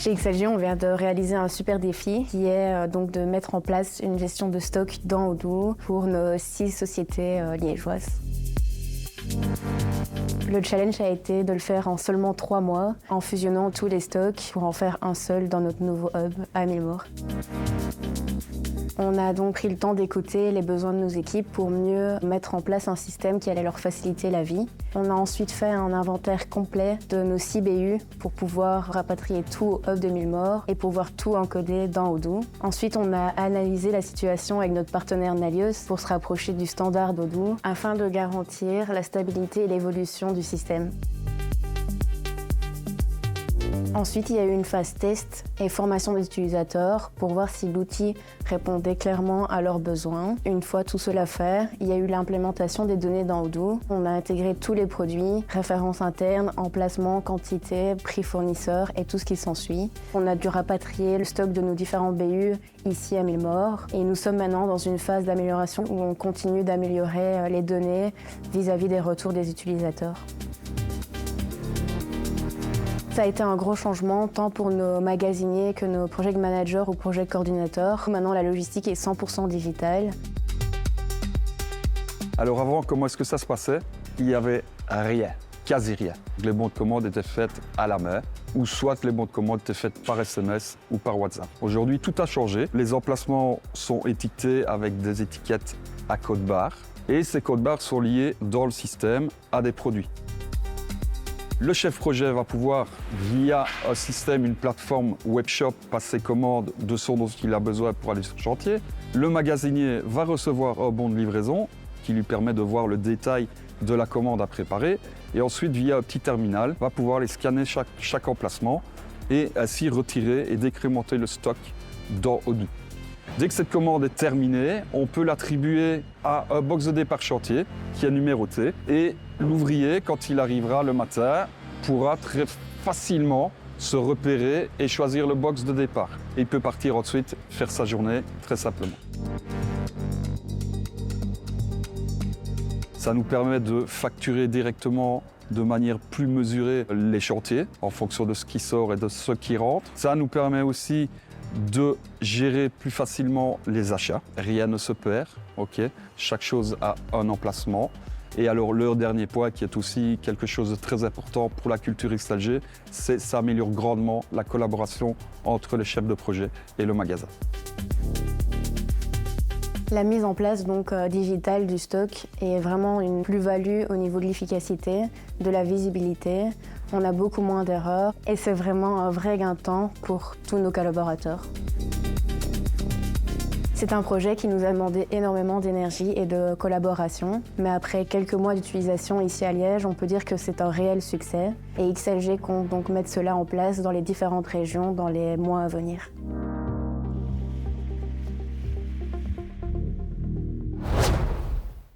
Chez XLG, on vient de réaliser un super défi qui est donc de mettre en place une gestion de stock dans Odoo pour nos 6 sociétés liégeoises. Le challenge a été de le faire en seulement 3 mois, en fusionnant tous les stocks pour en faire un seul dans notre nouveau hub à Milmore. On a donc pris le temps d'écouter les besoins de nos équipes pour mieux mettre en place un système qui allait leur faciliter la vie. On a ensuite fait un inventaire complet de nos 6 BU pour pouvoir rapatrier tout au hub de Milmore et pouvoir tout encoder dans Odoo. Ensuite, on a analysé la situation avec notre partenaire Nalios pour se rapprocher du standard d'Odoo afin de garantir la stabilité et l'évolution du système. Ensuite, il y a eu une phase test et formation des utilisateurs pour voir si l'outil répondait clairement à leurs besoins. Une fois tout cela fait, il y a eu l'implémentation des données dans Odoo. On a intégré tous les produits, références internes, emplacement, quantité, prix fournisseur et tout ce qui s'ensuit. On a dû rapatrier le stock de nos différents BU ici à Milmore et nous sommes maintenant dans une phase d'amélioration où on continue d'améliorer les données vis-à-vis des retours des utilisateurs. Ça a été un gros changement, tant pour nos magasiniers que nos project managers ou project coordinateurs. Maintenant, la logistique est 100% digitale. Alors avant, comment est-ce que ça se passait? Il n'y avait rien, quasi rien. Les bons de commande étaient faits à la main, ou soit les bons de commande étaient faits par SMS ou par WhatsApp. Aujourd'hui, tout a changé. Les emplacements sont étiquetés avec des étiquettes à code barre, et ces codes barres sont liés dans le système à des produits. Le chef projet va pouvoir, via un système, une plateforme webshop, passer commande de ce dont il a besoin pour aller sur le chantier. Le magasinier va recevoir un bon de livraison qui lui permet de voir le détail de la commande à préparer. Et ensuite, via un petit terminal, va pouvoir les scanner chaque emplacement et ainsi retirer et décrémenter le stock dans Odoo. Dès que cette commande est terminée, on peut l'attribuer à un box de départ chantier qui est numéroté et l'ouvrier, quand il arrivera le matin, pourra très facilement se repérer et choisir le box de départ. Et il peut partir ensuite faire sa journée très simplement. Ça nous permet de facturer directement de manière plus mesurée les chantiers en fonction de ce qui sort et de ce qui rentre. Ça nous permet aussi de gérer plus facilement les achats. Rien ne se perd, ok. Chaque chose a un emplacement. Et alors le dernier point qui est aussi quelque chose de très important pour la culture XLG, c'est ça améliore grandement la collaboration entre les chefs de projet et le magasin. La mise en place digitale du stock est vraiment une plus-value au niveau de l'efficacité, de la visibilité. On a beaucoup moins d'erreurs et c'est vraiment un vrai gain de temps pour tous nos collaborateurs. C'est un projet qui nous a demandé énormément d'énergie et de collaboration, mais après quelques mois d'utilisation ici à Liège, on peut dire que c'est un réel succès et XLG compte donc mettre cela en place dans les différentes régions dans les mois à venir.